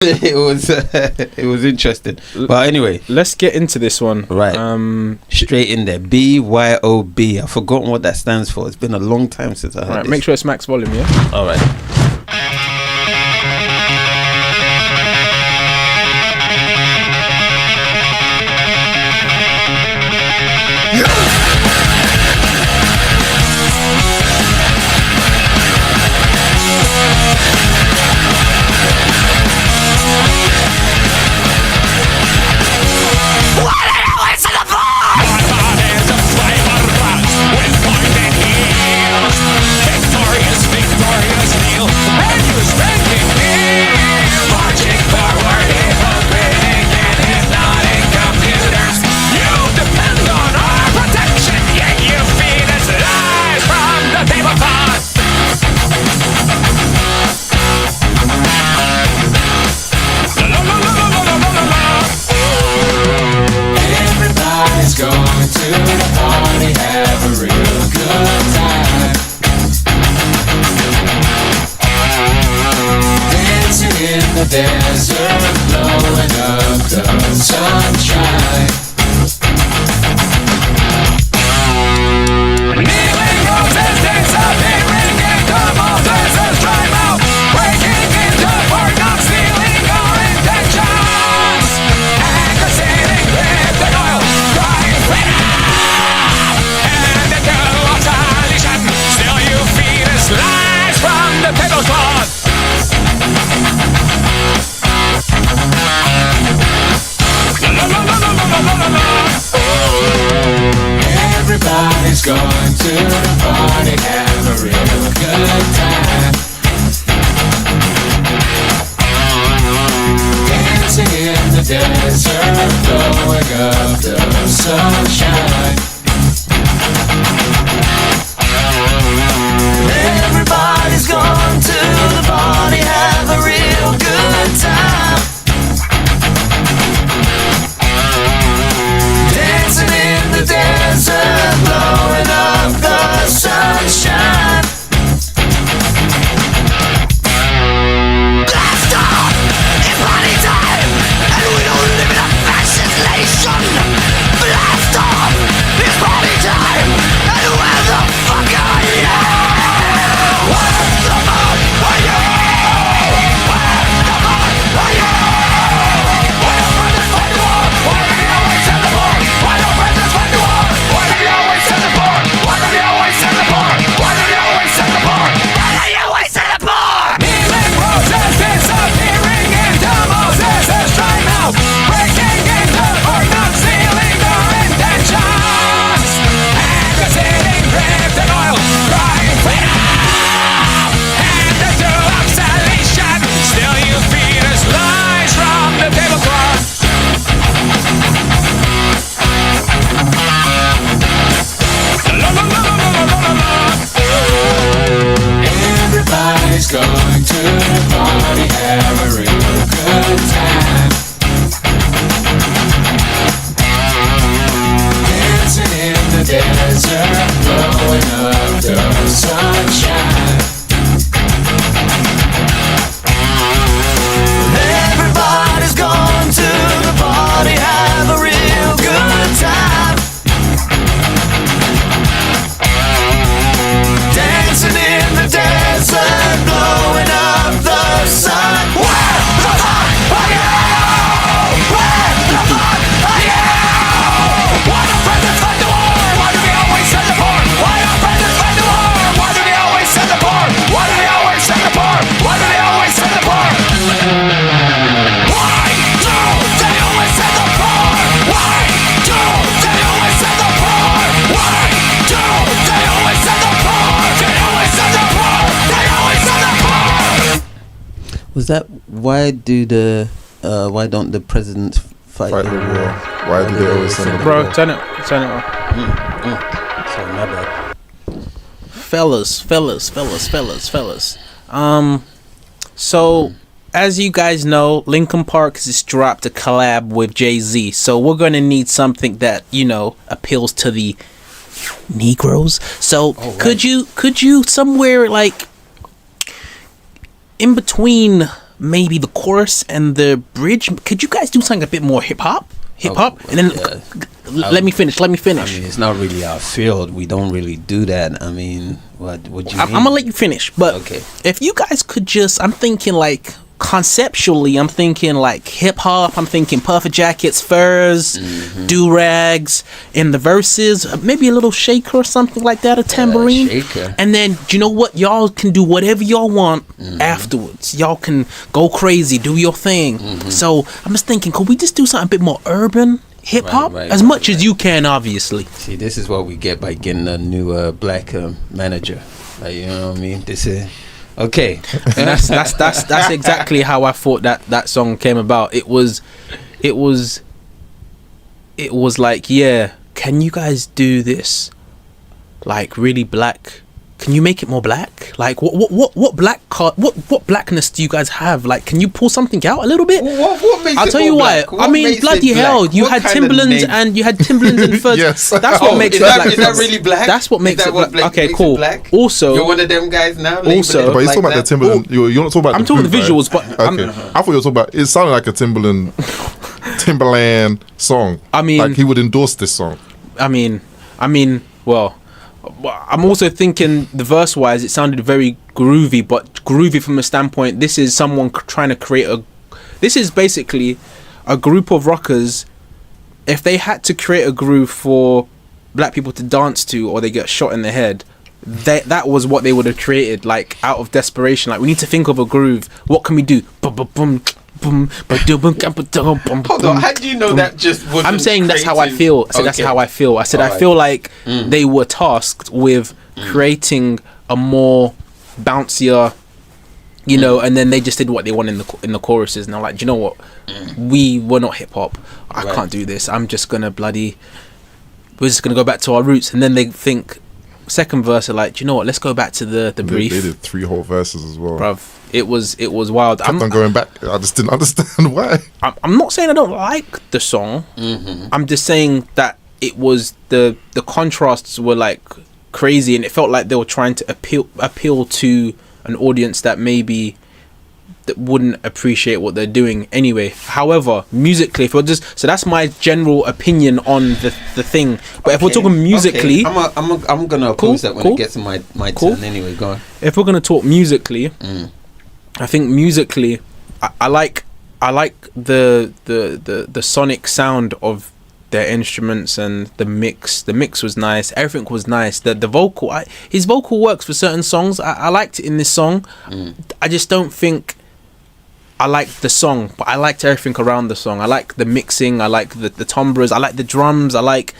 it was interesting. But anyway, let's get into this one. Right. Straight in there. B.Y.O.B. I've forgotten what that stands for. It's been a long time since I heard Right, this. make sure it's max volume, yeah? All right. Desert blowing up the sunshine. Kneeling roses disappearing into Moses' dry mouth, breaking into part of stealing our intentions. Anger sitting with the oil, crying freedom. And into obsolescence, still you feed us lies from the tablecloth. Everybody's going to the party, have a real good time. Dancing in the desert, blowing up the sunshine. Everybody's going to the party, have a real good time. Dancing in the desert, blowing up the sunshine. Blast off! It's party time, and we don't live in a fascist nation. Blast off! It's party time, and where the fuck are you? Where the fuck are you? Where the fuck are you? Why don't brothers fight the war? Why do we always send the war? Why don't brothers fight the war? Why do we always send the war? Why do we always send the war? Why do we always send the war? Why do we always send the war? Kneeling roses disappearing into Moses' dry mouth, breaking into or not stealing our intentions. Anger sitting dripped in oil, crying freedom. And into obsolescence, still you feed us lies from the tablecloth. Everybody's going to the party, have a real good time. Dancing in the desert, blowing up the sunshine. Everybody's going to the party, have a real good time. Dancing in the desert, blowing up the sun. Where the fuck are you? Where the fuck are you? Why don't brothers fight the war? Why do we always send the war? Why don't brothers fight the war? Why do we always send the war? Why do we always send the war? Why do we always send the war? Why do they always send the war? Why do they always send the war? Why do they always send the war? They always send the war. They always send the war. Was that why don't the presidents fight Fight the war. Why do they always send the Bro, war? turn it off. Sorry, my bad. Fellas. So as you guys know, Linkin Park has just dropped a collab with Jay-Z. So we're going to need something that, you know, appeals to the Negroes. So could you somewhere like in between maybe the chorus and the bridge. Could you guys do something a bit more hip hop? And then let me finish. I mean, it's not really our field. We don't really do that. I mean, what do you mean? I'm gonna let you finish, but Okay. if you guys could just, I'm thinking like conceptually, I'm thinking like hip hop. I'm thinking puffer jackets, furs, do rags in the verses. Maybe a little shaker or something like that, a tambourine. Shaker. And then, do you know what? Y'all can do whatever y'all want afterwards. Y'all can go crazy, do your thing. So I'm just thinking, could we just do something a bit more urban hip hop, as much as you can, obviously. See, this is what we get by getting a new black manager. Like, you know what I mean? This is okay. And that's exactly how I thought that song came about. It was like, yeah, can you guys do this like really black? Can you make it more black? Like what blackness do you guys have? Like, can you pull something out a little bit? What makes I'll it tell more you black? what. I mean, bloody hell! You had Timberlands and furs. Yes. That's what makes is it that, black. is that really black? That's what makes Is that it what black. Okay, makes cool. it black? Also, you're one of them guys now. Also- But he's like talking about the that? Timberland. You're not talking about. I'm the talking the boot, right? visuals, but Okay. I thought you were talking about. It sounded like a Timberland song. I mean- like he would endorse this song. I mean, well, I'm also thinking the verse wise, it sounded very groovy, but groovy from a standpoint. This is someone trying to create this is basically a group of rockers. If they had to create a groove for black people to dance to, or they get shot in the head, that was what they would have created, like out of desperation. Like, we need to think of a groove. What can we do? Hold Hold on, how do you know that just wasn't I'm saying that's how I creative? feel. So that's Okay. how I feel. I said I Alright. feel like they were tasked with creating a more bouncier, you know, and then they just did what they want in the choruses. And I'm like, do you know what? We're not hip hop. I Right. can't do this. I'm just gonna we're just gonna go back to our roots. And then they think second verse are like, do you know what? Let's go back to the brief, They did 3 whole verses as well. bruv. It was wild. Kept on going back. I just didn't understand why. I'm not saying I don't like the song. I'm just saying that it was the contrasts were like crazy, and it felt like they were trying to appeal to an audience that maybe that wouldn't appreciate what they're doing anyway. However, musically, so that's my general opinion on the thing. But if we're talking musically, I'm gonna oppose that when it gets to my turn anyway. Go on. if we're gonna talk musically, I think musically, I like the sonic sound of their instruments, and the mix. The mix was nice. Everything was nice. The vocal, his vocal works for certain songs. I liked it in this song. I just don't think I liked the song, but I liked everything around the song. I like the mixing. I like the timbres. I like the drums. I like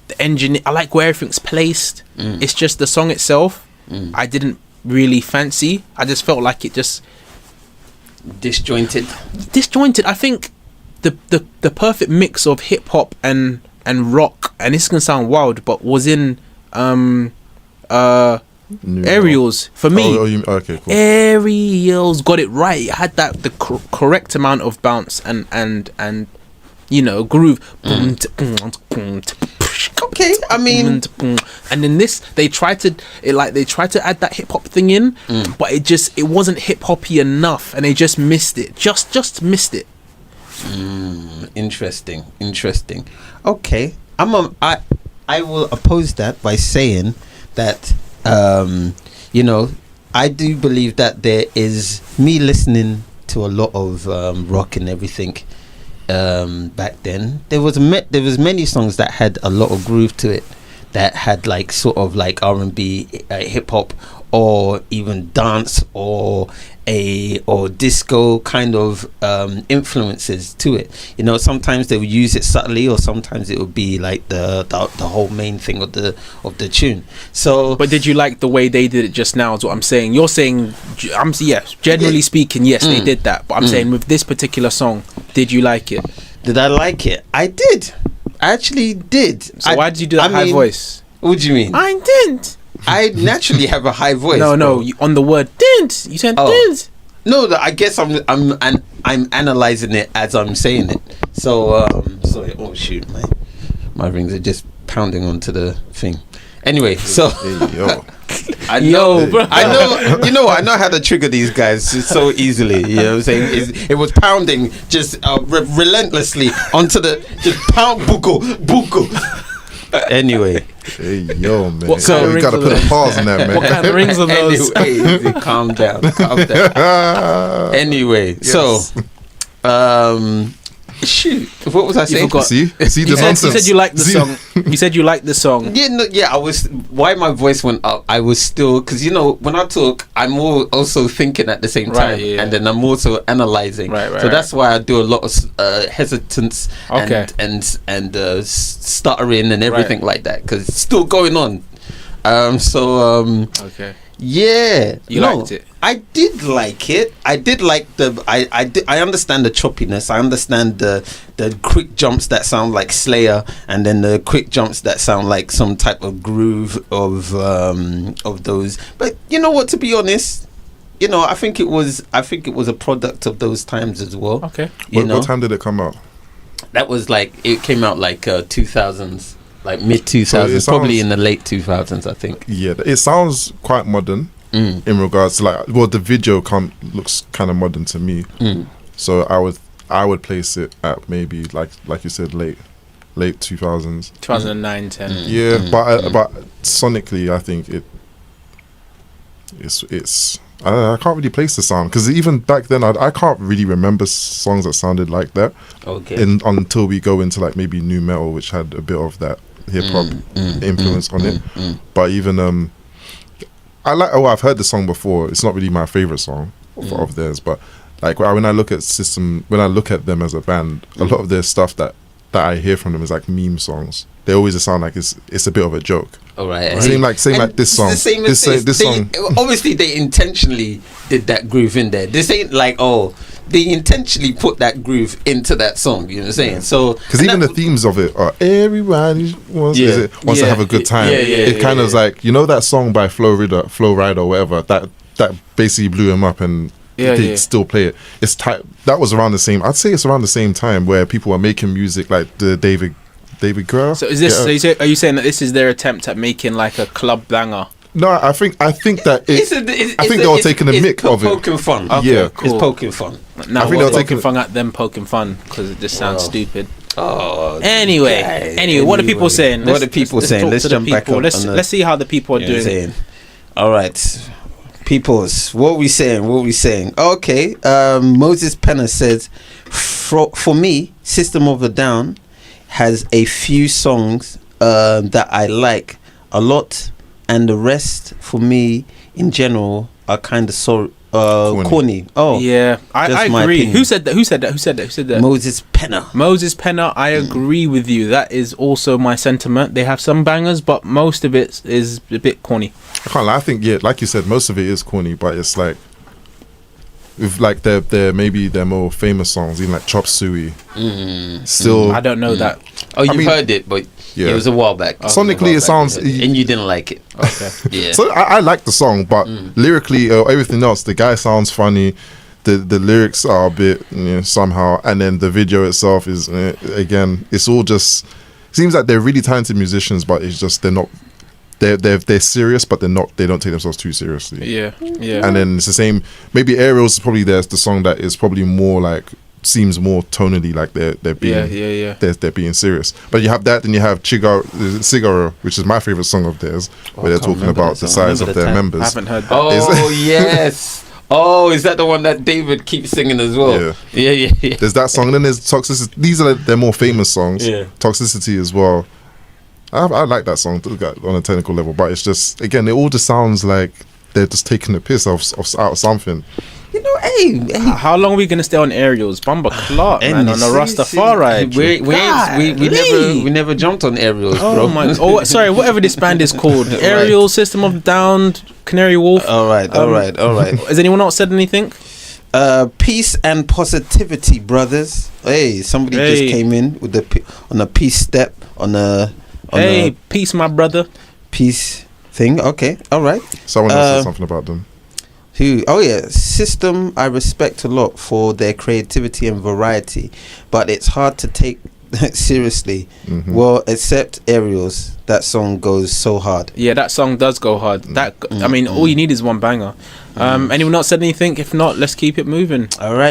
the engine. I like where everything's placed. It's just the song itself. I didn't really fancy. I just felt like it just Disjointed. I think the perfect mix of hip hop and rock, and this is gonna sound wild, but was in Aerials for me. Okay, cool. Aerials got it right. It had the correct amount of bounce and you know, groove. Okay, I mean, and then this they tried to add that hip hop thing in, but it wasn't hip hoppy enough, and they just missed it. Just missed it. Interesting. Okay, I will oppose that by saying that you know, I do believe that there is me listening to a lot of rock and everything. Back then there was many songs that had a lot of groove to it, that had like sort of like R&B, hip hop, or even dance or disco kind of influences to it. You know, sometimes they would use it subtly, or sometimes it would be like the whole main thing of the tune. So, but did you like the way they did it just now? Is what I'm saying. You're saying, generally speaking, yes, they did that. But I'm saying with this particular song, did you like it? Did I like it? I did. I actually did. So why did you do that high voice? What do you mean? I didn't. I naturally have a high voice. No, on the word didn't. You said didn't. No, I guess I'm analyzing it as I'm saying it. So sorry. Oh shoot, my rings are just pounding onto the thing. Anyway, so Hey, yo. I know, Yo, bro. I know. You know, I know how to trigger these guys so easily. You know what I'm saying? It was pounding just relentlessly onto the just pound buko. Anyway, Hey, yo, man. What So kind of you gotta rings put are a pause on that, man. What kind of rings are those? anyway, calm down. Anyway, Yes. so shoot, what was I saying? forgot. See the You nonsense. said you liked the See? song. You said you liked the song. Yeah, no, yeah. I was. Why my voice went up? I was still because when I talk, I'm also thinking at the same time, Right, yeah. and then I'm also analyzing. Right, so that's why I do a lot of hesitance Okay. and stuttering and everything like that because it's still going on. Okay. Yeah, You liked it? I did like it. I did like I understand the choppiness. I understand the quick jumps that sound like Slayer, and then the quick jumps that sound like some type of groove of those. But you know what? To be honest, I think it was a product of those times as well. Okay. What time did it come out? That was like it came out like 2000s. Like mid 2000s, So it probably sounds- in the late 2000s, I think. Yeah, it sounds quite modern in regards to the video looks kind of modern to me. So I would place it at maybe like you said late 2000s. 2009, 10. Yeah, but sonically, I think it's I can't really place the sound because even back then I can't really remember songs that sounded like that. Okay. Until we go into like maybe new metal, which had a bit of that hip hop influence on it. But even I've heard the song before. It's not really my favorite song of theirs, but like when I look at them as a band, a lot of their stuff that I hear from them is like meme songs. They always just sound like it's a bit of a joke. All right. Same like this song. The same as This song. Obviously, they intentionally did that groove in there. This ain't like they intentionally put that groove into that song. You know what I'm saying? So Because even the themes of it are everybody wants to have a good time. It kind of is like that song by Flo Rida or whatever that basically blew him up and they still play it. It's that was around the same. I'd say it's around the same time where people were making music like the David Guerra. So is this? Are you saying that this is their attempt at making like a club banger? No, I think that they were taking a mick of it. Poking fun. Okay, Yeah, cool. It's poking fun. Now I think we're they'll take poking it- fun at them poking fun because it just sounds stupid. Oh. Anyway, what are people saying? What are people saying? talk Let's to the jump back people. on the- Let's see how the people are You know what I'm doing. saying? All right. Peoples, what are we saying? Okay. Moses Penner says, for me, System of a Down has a few songs that I like a lot, and the rest for me in general are kind of corny. Oh Yeah, I just my agree. opinion. Who said that? Moses Penner. Moses Penner, I agree with you. That is also my sentiment. They have some bangers, but most of it is a bit corny. I can't lie. I think like you said, most of it is corny, but it's like with like their maybe their more famous songs, even like Chop Suey. Still, I don't know that. Oh, you mean, heard it, but yeah. it was a while back. Sonically, it sounds- and you didn't like it. Okay. Yeah. So I like the song, but lyrically or everything else, the guy sounds funny. The lyrics are a bit somehow, and then the video itself is again, it's all just seems like they're really talented musicians, but it's just they're not. They're serious, but they're not. They don't take themselves too seriously. Yeah. And then it's the same. Maybe Aerials is probably the song that is probably more like seems more tonally like they're being they're being serious. But you have that, then you have Cigaro, which is my favorite song of theirs, where they're talking about the size of their members. I haven't heard that. Oh yes. Oh, is that the one that David keeps singing as well? Yeah. There's that song, and then there's Toxicity. These are their more famous songs. Yeah. Toxicity as well. I like that song on a technical level, but it's just again, it all just sounds like they're just taking the piss out of something. You know, hey. How long are we gonna stay on Aerials? Bumba Clark, man, on the Rastafari. We never jumped on Aerials, bro. Oh my! Oh, sorry. Whatever this band is called, Aerial, System of a Down, Canary Wolf. All right. Has anyone else said anything? Peace and positivity, brothers. Hey, somebody just came in with on a peace step on a peace, my brother. Peace thing. Okay, all right. Someone else said something about them. Who? Oh yeah, System. I respect a lot for their creativity and variety, but it's hard to take Seriously. Well, except Aerials, that song goes so hard. Yeah, that song does go hard. I mean, all you need is one banger. Anyone else said anything? If not, let's keep it moving. All right.